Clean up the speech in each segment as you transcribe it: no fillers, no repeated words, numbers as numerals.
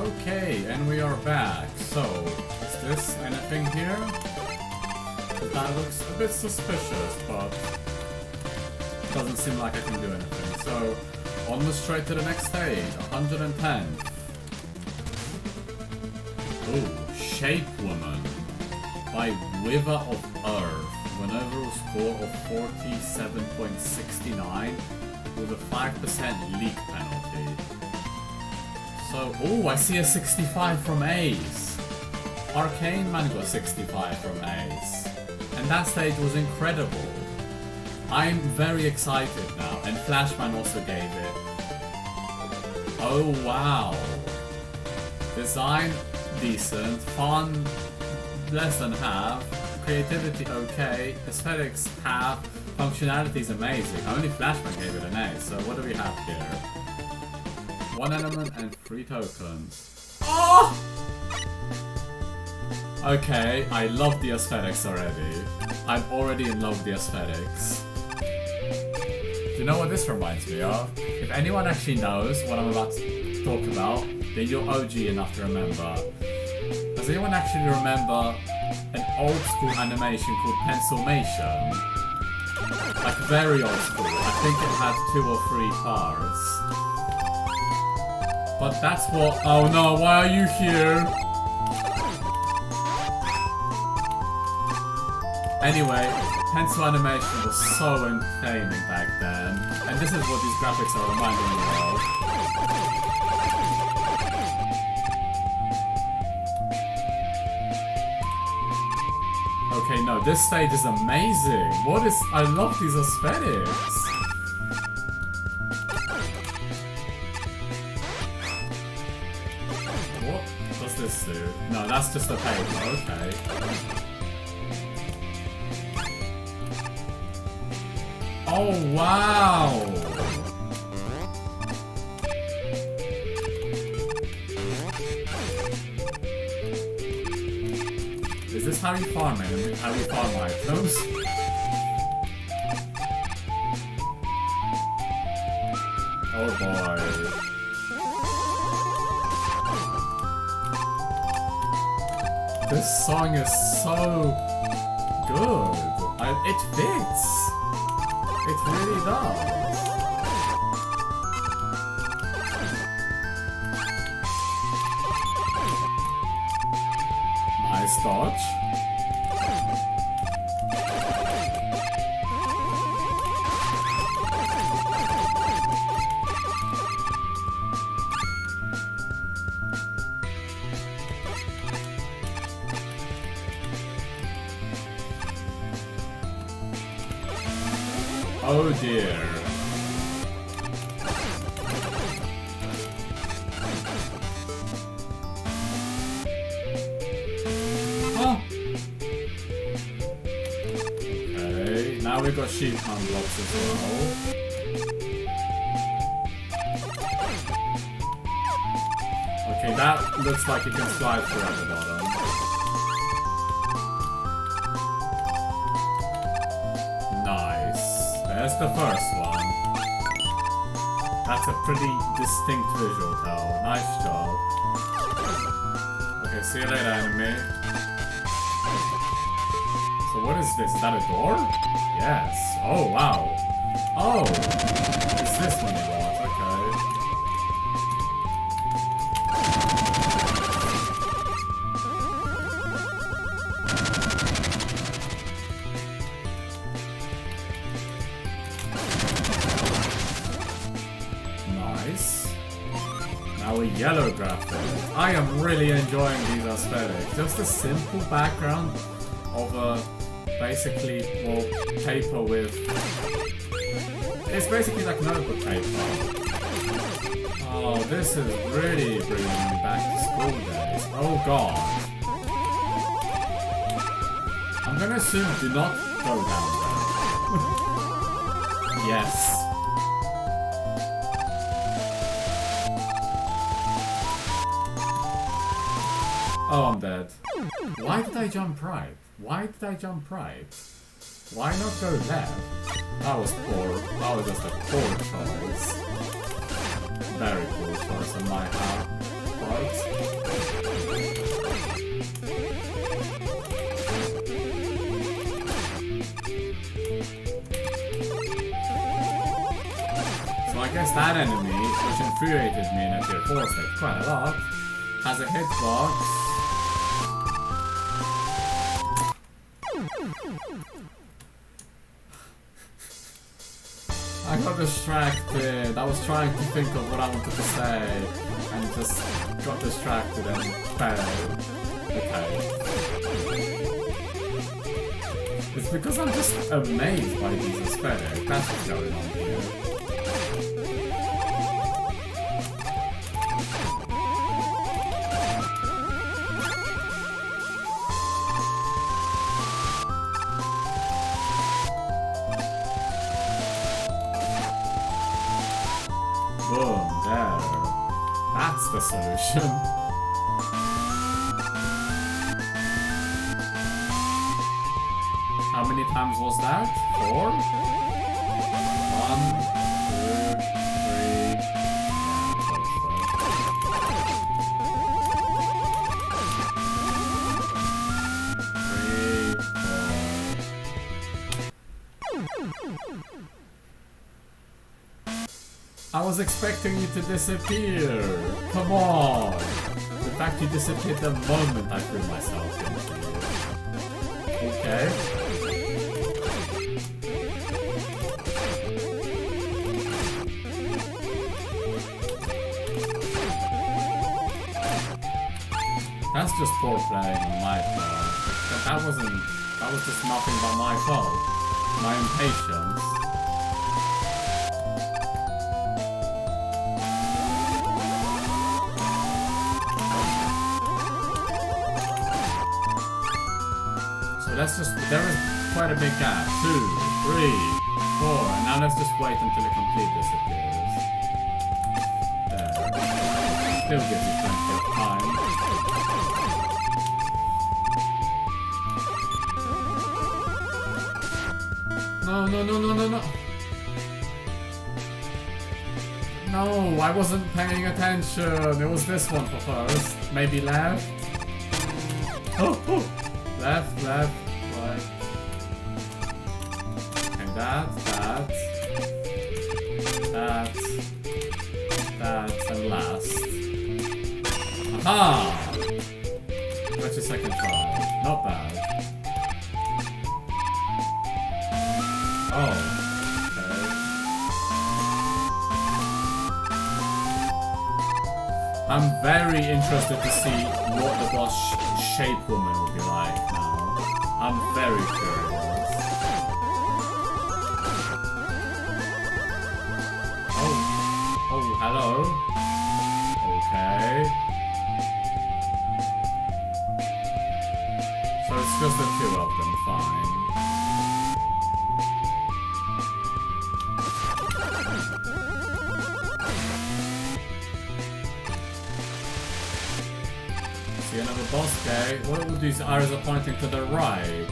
Okay, and we are back. So, is this anything here? That looks a bit suspicious, but doesn't seem like I can do anything. So, almost straight to the next stage, 110. Ooh, Shape Woman by Wither of Earth. With an overall score of 47.69 with a 5% leak penalty. So, oh, I see a 65 from Ace. Arcane Man got 65 from Ace. And that stage was incredible. I'm very excited now. And Flashman also gave it. Oh, wow. Design, decent. Fun, less than half. Creativity, okay. Aesthetics, half. Functionality is amazing. Only Flashman gave it an A. So what do we have here? 1 element and 3 tokens. Oh! Okay, I love the aesthetics already. I'm already in love with the aesthetics. Do you know what this reminds me of? If anyone actually knows what I'm about to talk about, then you're OG enough to remember. Does anyone actually remember an old school animation called Pencilmation? Like very old school. I think it had 2 or 3 parts. But that's what... Oh no, why are you here? Anyway, pencil animation was so entertaining back then. And this is what these graphics are reminding me of. Okay, no, this stage is amazing. What is... I love these aesthetics. What does this do? No, that's just a paper, okay. Oh, wow! Is this how you farm it? How you farm items? Oh boy. This song is so good. It fits. It really does. Nice dodge. Oh dear. Oh. Okay, now we've got sheep hand blocks as well. Okay, that looks like it can slide through at the bottom. That's the first one. That's a pretty distinct visual tell. Nice job. Okay, see you later, enemy. So what is this? Is that a door? Yes. Oh, wow. Oh! It's this one it was. Okay. Yellow graphic. I am really enjoying these aesthetics. Just a simple background of a basically, well, paper with... It's basically like notebook paper. Oh, this is really bringing me back to school days. Oh god. I'm gonna assume do not go down there. Yes. Oh, I'm dead. Why did I jump right? Why did I jump right? Why not go left? That was poor. That was just a poor choice. Very poor choice on my part. part. So I guess that enemy, which infuriated me in a tier 4 stage quite a lot, has a hitbox. I got distracted. I was trying to think of what I wanted to say and just got distracted and failed. Okay. It's because I'm just amazed by these aesthetics. That's what's going on here. Boom, there. That's the solution. How many times was that? 4? 1, 2, 3. I was expecting you to disappear. Come on. In fact, you disappeared the moment I threw myself into you. Okay. That's just poor playing on my part. But that was just nothing but my fault. My impatience. There is quite a big gap. 2, 3, 4, and now let's just wait until it completely disappears. There. Still gives you plenty of time. No. No, I wasn't paying attention. It was this one for first. Maybe left? Oh! Left, right. And that, and last. Aha! That's your second try. Not bad. Oh, okay. I'm very interested to see what the boss shape woman will be like now. I'm very curious. Oh, hello. Okay. So it's just the two of them, fine. See another boss guy. What all these arrows are pointing to the right?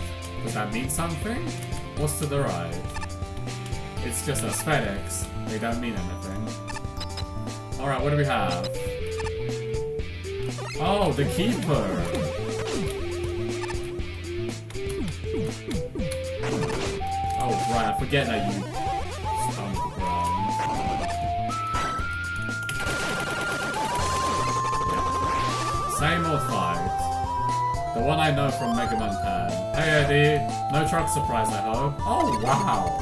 Does that mean something? What's to the right? It's just aesthetics. They don't mean anything. Alright, what do we have? Oh, the keeper! Oh, right, I forget that you stomp the ground. Yeah. Same old fight. The one I know from Mega Man 10. Hey Eddie, no truck surprise I hope. Oh wow!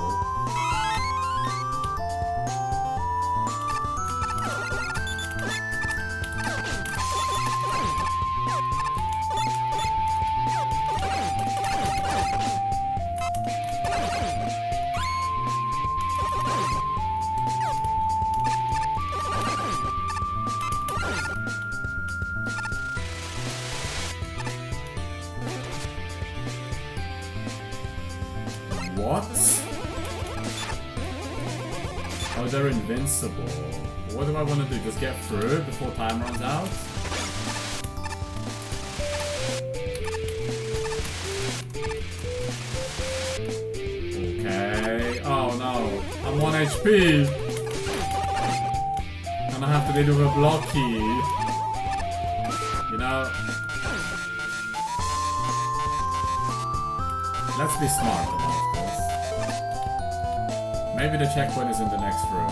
What? Oh, they're invincible. What do I want to do? Just get through before time runs out? Okay. Oh no. I'm 1 HP. And I have to deal with a blocky. You know, let's be smart about this. Maybe the checkpoint is in the next room.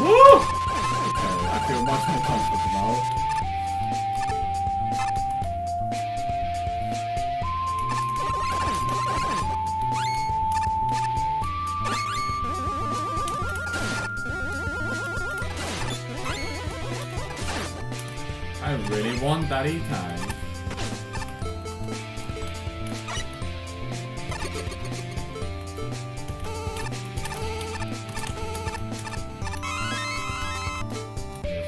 Woo! Okay, I feel much more comfortable now. I really want that E-Tank.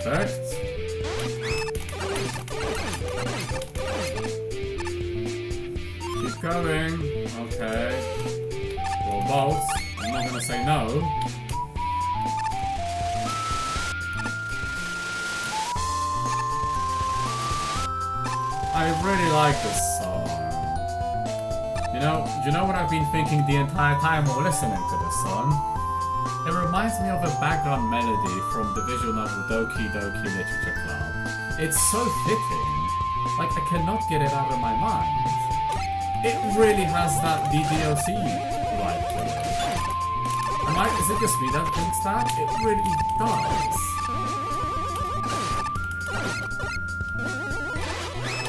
Perfect. Keep going. Okay. Roll bolts. I'm not gonna say no. I really like this song. You know what I've been thinking the entire time while listening to this song? It reminds me of a background melody from the visual novel Doki Doki Literature Club. It's so fitting. Like, I cannot get it out of my mind. It really has that DDLC vibe to it. Is it just me that thinks that? It really does.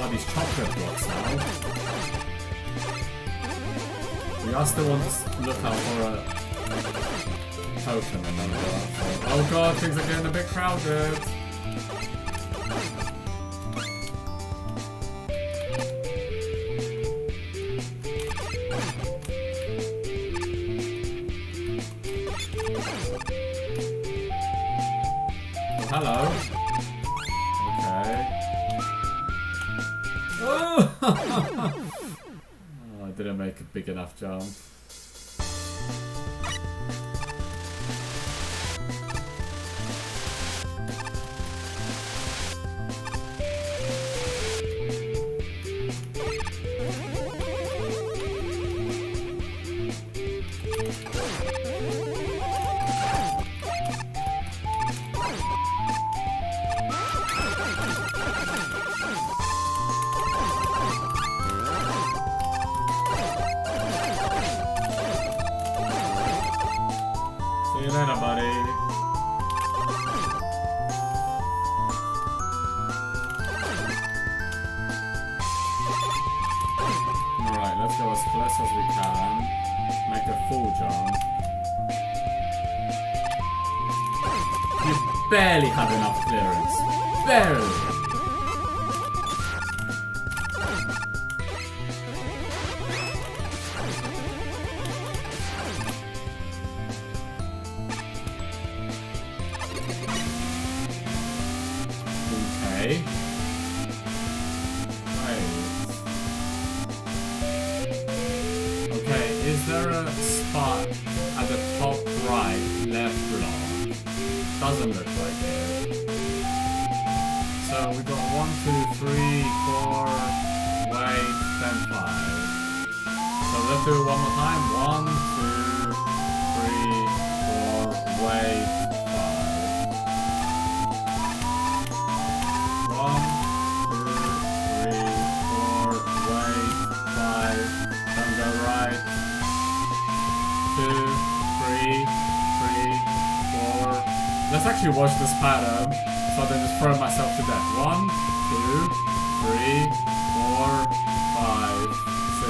These chocolate blocks now. We are still want to look out for a totem and then oh god, things are getting a bit crowded. Oh, hello. Oh, I didn't make a big enough jump. See you later, buddy. Alright, let's go as close as we can. Make a full jump. You barely have enough clearance. Barely! Okay. Okay, is there a spot at the top right, left block? Doesn't look like it. So we got 1, 2, 3, 4, wait, then 5. So let's do it one more time. 1, 2, 3, 4, wait, 5. 1, 2, 3, 4, wait, 5. Don't go right. 2, 3, 4. Let's actually watch this pattern so I don't just throw myself to death. 1, 2, 3, 4, 5, 6.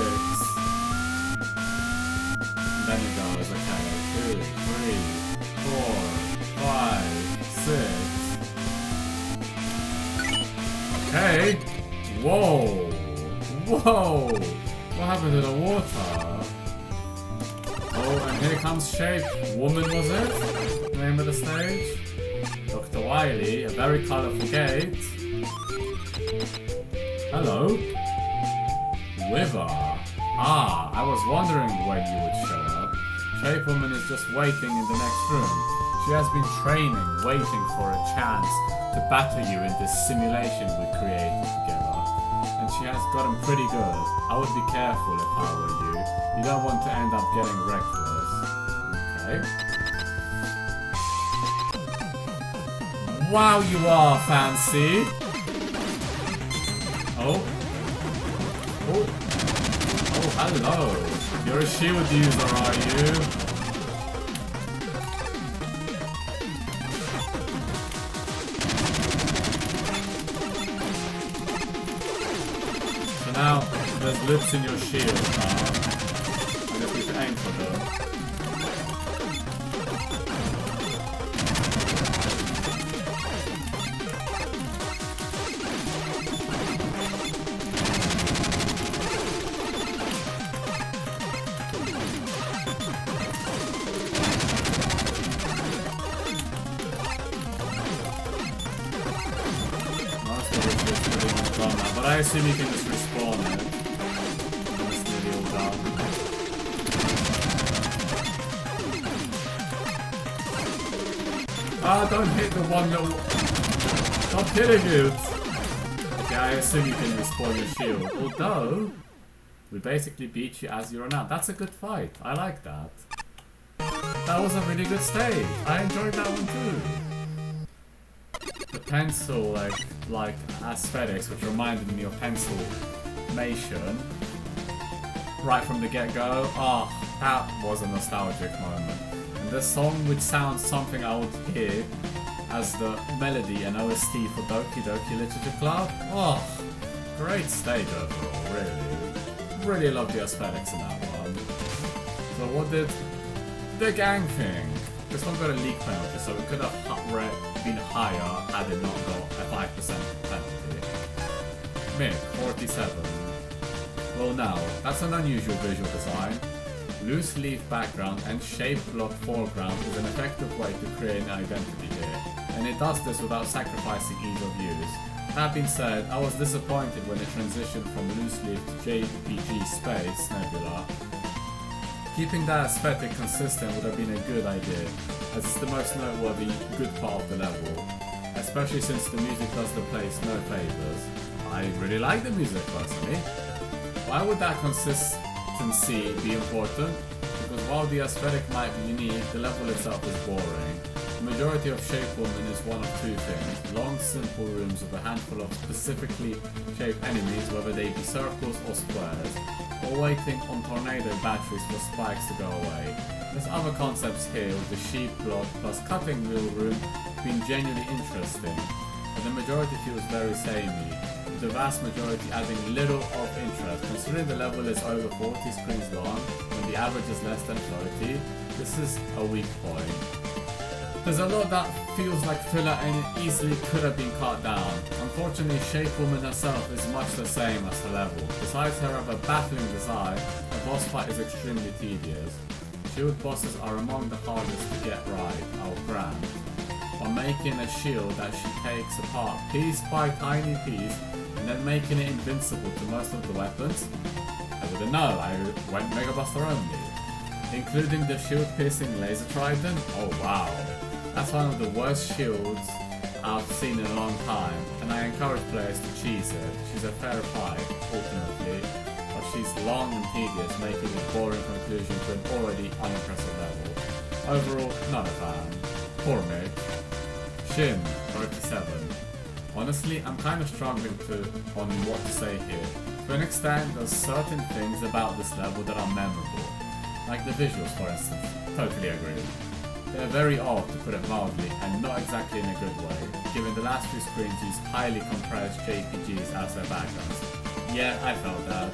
And then it goes, okay. 2, 3, 4, 5, 6. Okay. Whoa. Whoa. What happened to the water? Oh, and here comes Shape. Woman, was it? Name of the stage? Dr. Wily, a very colourful gate. Hello? Wither. Ah, I was wondering when you would show up. Shape Woman is just waiting in the next room. She has been training, waiting for a chance to battle you in this simulation we created together. And she has gotten pretty good. I would be careful if I were you. You don't want to end up getting reckless. Okay. Wow, you are fancy! Oh. Oh. Oh, hello. You're a shield user, are you? So now, there's lips in your shield. I guess we can aim for them. But I assume you can just respawn it. It's nearly all done. Ah, don't hit the one little... Stop hitting it! Okay, I assume you can respawn your shield. Although, we basically beat you as you run out. That's a good fight. I like that. That was a really good stage. I enjoyed that one too. The pencil, like aesthetics, which reminded me of Pencilmation right from the get-go. Oh, that was a nostalgic moment. And this song, which sounds something I would hear as the melody and OST for Doki Doki Literature Club. Oh, great stage overall, really. Really love the aesthetics in that one. So what did the gang think? This one got a leak penalty, so it could have been higher had it not got a 5% penalty. Mick, 47. Well now, that's an unusual visual design. Loose leaf background and shape block foreground is an effective way to create an identity here, and it does this without sacrificing ease of use. That being said, I was disappointed when it transitioned from loose leaf to JPG Space Nebula. Keeping that aesthetic consistent would have been a good idea, as it's the most noteworthy good part of the level, especially since the music does the place no favours. I really like the music personally. Why would that consistency be important? Because while the aesthetic might be unique, the level itself is boring. The majority of Shape Woman is one of two things: long, simple rooms with a handful of specifically shaped enemies, whether they be circles or squares, or waiting on tornado batteries for spikes to go away. There's other concepts here, with the sheep block plus cutting wheel room being genuinely interesting, but the majority feels very samey, with the vast majority adding little of interest. Considering the level is over 40 screens long, and the average is less than 30, this is a weak point. There's a lot that feels like filler and it easily could have been cut down. Unfortunately, Shape Woman herself is much the same as the level. Besides her rather baffling design, the boss fight is extremely tedious. Shield bosses are among the hardest to get right, I'll grant. By making a shield that she takes apart piece by tiny piece and then making it invincible to most of the weapons. I wouldn't know, I went Mega Buster only. Including the shield-piercing laser trident? Oh wow. That's one of the worst shields I've seen in a long time, and I encourage players to cheese it. She's a fair fight, ultimately, but she's long and tedious, making a boring conclusion to an already unimpressive level. Overall, not a fan. Poor Mick. Shin, 37. Honestly, I'm kind of struggling on what to say here. To an extent, there's certain things about this level that are memorable. Like the visuals, for instance. Totally agree. They're very odd, to put it mildly, and not exactly in a good way, given the last few screens use highly compressed JPGs as their backgrounds. Yeah, I felt that.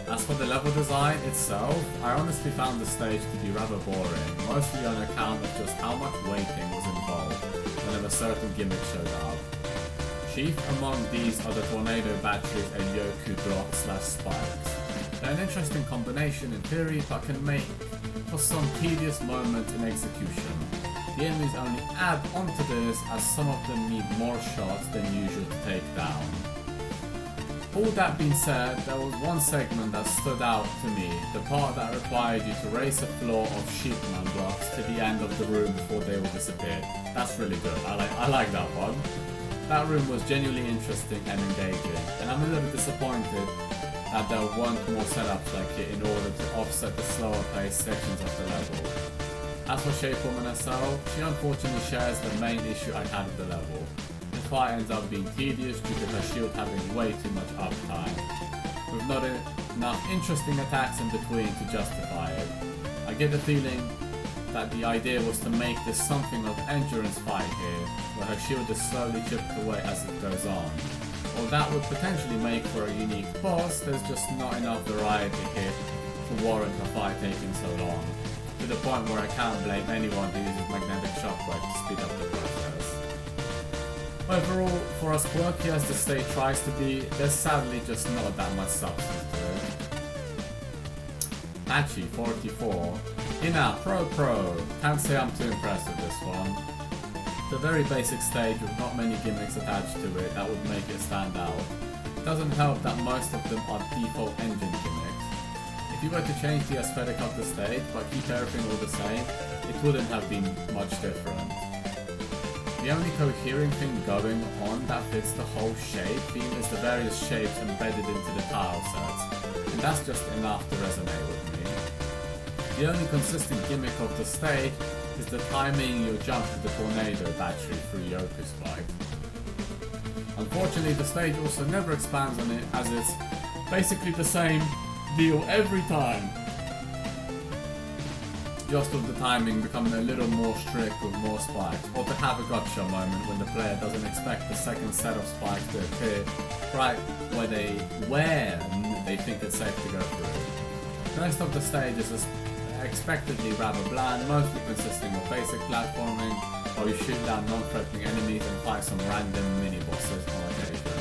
As for the level design itself, I honestly found the stage to be rather boring, mostly on account of just how much waiting was involved whenever certain gimmicks showed up. Chief among these are the tornado batteries and Yoku block/spikes. They're an interesting combination in theory, but can make for some tedious moments in execution. The enemies only add onto this, as some of them need more shots than usual to take down. All that being said, there was one segment that stood out to me, the part that required you to raise a floor of sheepman blocks to the end of the room before they will disappear. That's really good, I like that one. That room was genuinely interesting and engaging, and I'm a little disappointed that there weren't more setups like it in order to offset the slower paced sections of the level. As for Shape Woman herself, she unfortunately shares the main issue I had with the level. The fight ends up being tedious due to her shield having way too much uptime, with not enough interesting attacks in between to justify it. I get the feeling that the idea was to make this something of endurance fight here, where her shield is slowly chipped away as it goes on. While that would potentially make for a unique boss, there's just not enough variety here to warrant a fight taking so long, to the point where I can't blame anyone who uses magnetic shockwave to speed up the process. Overall, for as quirky as the stage tries to be, there's sadly just not that much substance to it. Hachi 44. Pro. Can't say I'm too impressed with this one. It's a very basic stage with not many gimmicks attached to it that would make it stand out. It doesn't help that most of them are default engine gimmicks. If you were to change the aesthetic of the stage but keep everything all the same, it wouldn't have been much different. The only coherent thing going on that fits the whole shape theme is the various shapes embedded into the tile sets, and that's just enough to resonate with me. The only consistent gimmick of the stage is the timing your jump to the tornado battery through Yoku Spike. Unfortunately, the stage also never expands on it, as it's basically the same deal every time. Just with the timing becoming a little more strict with more spikes, or to have a gotcha moment when the player doesn't expect the second set of spikes to appear right when they think it's safe to go through. The rest of the stage is expectedly rather bland, mostly consisting of basic platforming, while you shoot down non-threatening enemies and fight some random mini-bosses on occasion.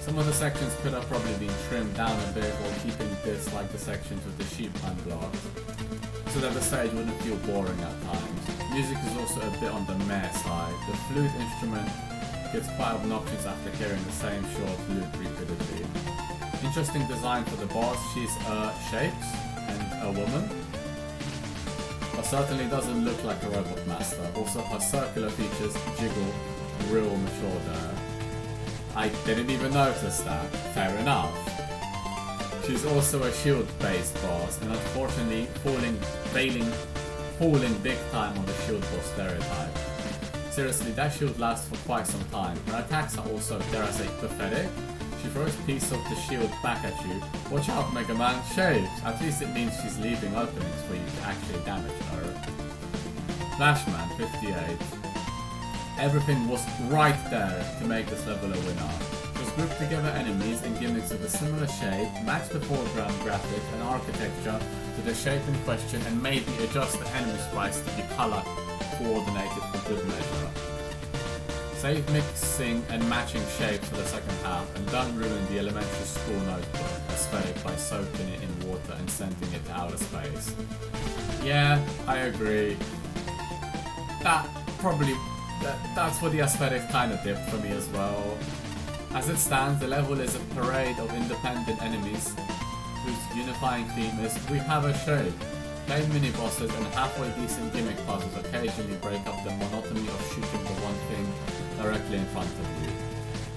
Some of the sections could have probably been trimmed down a bit while keeping bits like the sections with the sheep unblocked, so that the stage wouldn't feel boring at times. Music is also a bit on the meh side. The flute instrument gets quite obnoxious after hearing the same short flute repeatedly. Interesting design for the boss, she's shapes and a woman, but certainly doesn't look like a robot master. Also, her circular features jiggle real mature there. I didn't even notice that. Fair enough. She's also a shield-based boss, and unfortunately falling big time on the shield boss stereotype. Seriously, that shield lasts for quite some time. Her attacks are also, dare I say, pathetic. She throws pieces of the shield back at you. Watch out, Mega Man, shapes! At least it means she's leaving openings for you to actually damage her. Flashman 58. Everything was right there to make this level a winner. It was grouped together enemies and gimmicks of a similar shape, matched the foreground graphics and architecture to the shape in question, and maybe adjust the enemy sprites to be color coordinated for good measure. Save mixing and matching shapes for the second half, and don't ruin the elementary school notebook aesthetic by soaking it in water and sending it to outer space. Yeah, I agree. That's what the aesthetic kind of dipped for me as well. As it stands, the level is a parade of independent enemies whose unifying theme is we have a shape. Plain mini-bosses and halfway decent gimmick puzzles occasionally break up the monotony of shooting the one thing directly in front of you.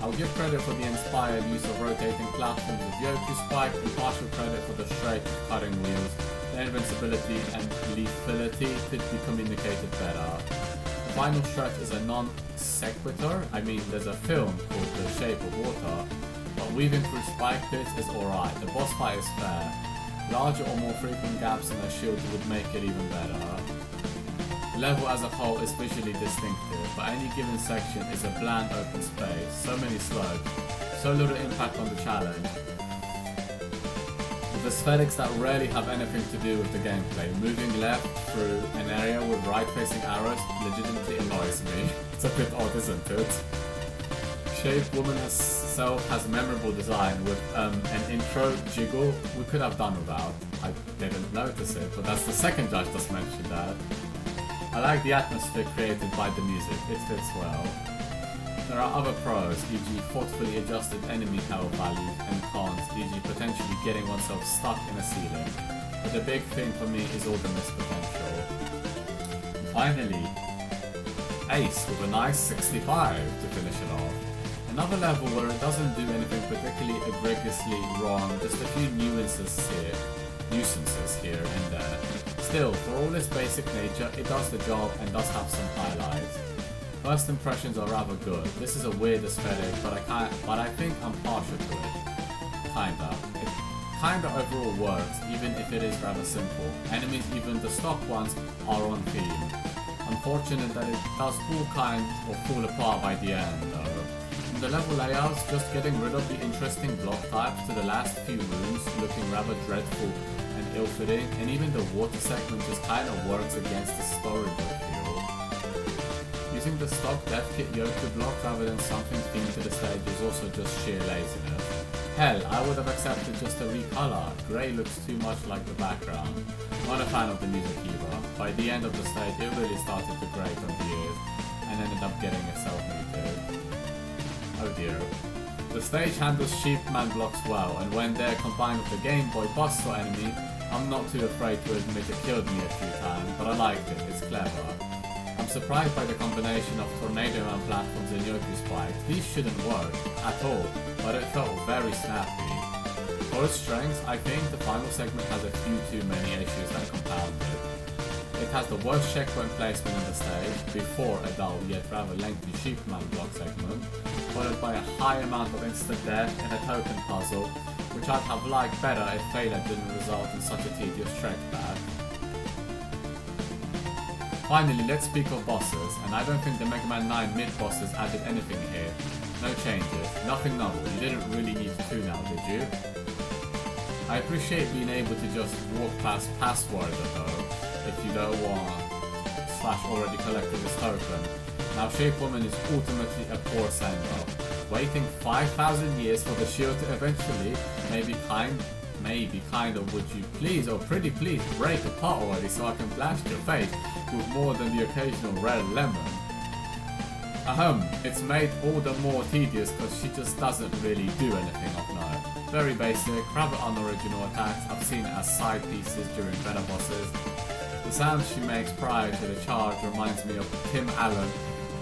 I'll give credit for the inspired use of rotating platforms with Yoku Spike, and partial credit for the straight cutting wheels. The invincibility and lethality could be communicated better. The final stretch is a non-sequitur. I mean, there's a film called The Shape of Water, but weaving through spike pits is alright. The boss fight is fair. Larger or more frequent gaps in her shield would make it even better. The level as a whole is visually distinctive, but any given section is a bland open space, so many slopes, so little impact on the challenge. With aesthetics that rarely have anything to do with the gameplay, moving left through an area with right-facing arrows legitimately annoys me. It's a bit odd, isn't it? Shape Woman herself has memorable design with an intro jiggle we could have done without. I didn't notice it, but that's the second judge that's mentioned that. I like the atmosphere created by the music, it fits well. There are other pros, e.g. thoughtfully adjusted enemy health values, and cons, e.g. potentially getting oneself stuck in a ceiling. But the big thing for me is all the missed potential. And finally, Ace with a nice 65 to finish it off. A Another level where it doesn't do anything particularly egregiously wrong, just a few nuances here and there. Still, for all its basic nature, it does the job and does have some highlights. First impressions are rather good. This is a weird aesthetic, but I think I'm partial to it. Kinda. It kinda overall works, even if it is rather simple. Enemies, even the stock ones, are on theme. Unfortunate that it does all kind of fall apart by the end, though. In the level layouts, just getting rid of the interesting block types to the last few rooms looking rather dreadful and ill-fitting, and even the water segment just kinda works against the storybook feel. Using the stock death kit Yoku block rather than something themed to the stage is also just sheer laziness. Hell, I would have accepted just a recolor. Grey looks too much like the background. Not a fan of the music either. By the end of the stage, it really started to grate on the ears and ended up getting itself muted. Oh dear. The stage handles sheepman blocks well, and when they're combined with the Game Boy Buster enemy, I'm not too afraid to admit it killed me a few times, but I liked it, it's clever. I'm surprised by the combination of Tornado Man platforms and Yoku spikes. These shouldn't work at all, but it felt very snappy. For its strengths, I think the final segment has a few too many issues that compound it. It has the worst checkpoint placement in the stage, before a dull yet rather lengthy sheepman block segment, followed by a high amount of instant death and a token puzzle, which I'd have liked better if failure didn't result in such a tedious trek back. Finally, let's speak of bosses, and I don't think the Mega Man 9 mid-bosses added anything here. No changes, nothing novel, you didn't really need to now, did you? I appreciate being able to just walk past passwords though, if you don't want / already collected this token. Now Shape Woman is ultimately a poor send-off. Waiting 5,000 years for the shield to eventually, maybe kind of would you please, or pretty please, break apart already so I can blast your face with more than the occasional red lemon. It's made all the more tedious because she just doesn't really do anything of note. Very basic, rather unoriginal attacks I've seen as side pieces during better bosses. The sound she makes prior to the charge reminds me of Tim Allen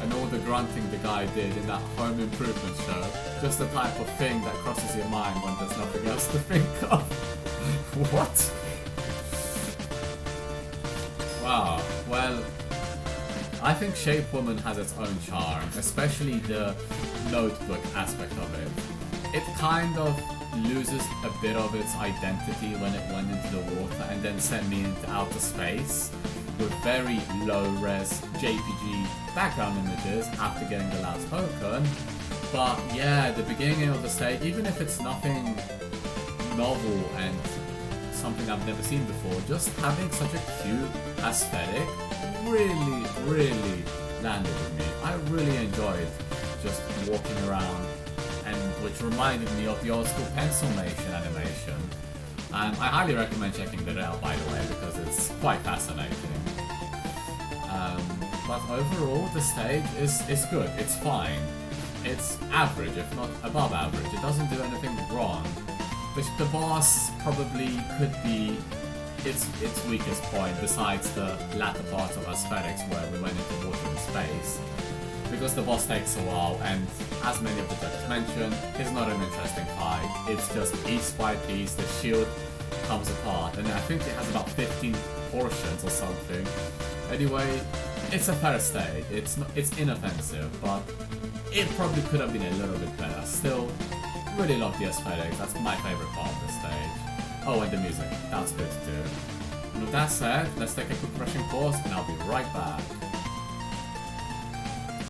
and all the grunting the guy did in that Home Improvement show. Just the type of thing that crosses your mind when there's nothing else to think of. What? Wow, well, I think Shape Woman has its own charm, especially the notebook aspect of it. It kind of loses a bit of its identity when it went into the water and then sent me into outer space with very low-res JPG background images after getting the last token. But yeah, the beginning of the stage, even if it's nothing novel and something I've never seen before, just having such a cute aesthetic really landed with me. I really enjoyed just walking around, and which reminded me of the old school pencilmation animation. And I highly recommend checking that out, by the way, because it's quite fascinating. But overall, the stage is good. It's fine. It's average, if not above average. It doesn't do anything wrong. The boss probably could be its weakest point, besides the latter parts of aesthetics where we went into water and space. Because the boss takes a while, and as many of the judges mentioned, it's not an interesting fight. It's just piece by piece, the shield comes apart, and I think it has about 15 portions or something. Anyway, it's a fair stage. It's inoffensive, but it probably could have been a little bit better. Still, really love the aesthetics. That's my favorite part of the stage. Oh, and the music. That's good too. And with that said, let's take a quick rushing pause, and I'll be right back.